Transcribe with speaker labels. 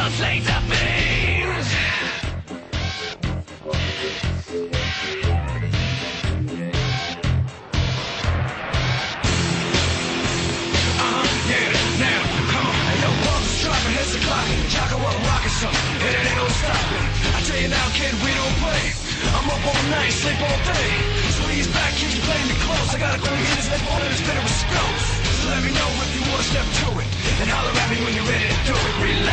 Speaker 1: those laser beams. Yeah, now, come on. Hey, yo, pulse is dropping, here's the clock. Jocko, I'm rocking something, and it ain't no stopping. I tell you now, kid, we don't play. I'm up all night, sleep all day. Squeeze back, keep playing me close. I got a cool hitters left on it, it's better with scopes. So let me know if you wanna step to it, and holler at me when you're ready to do it. Relax.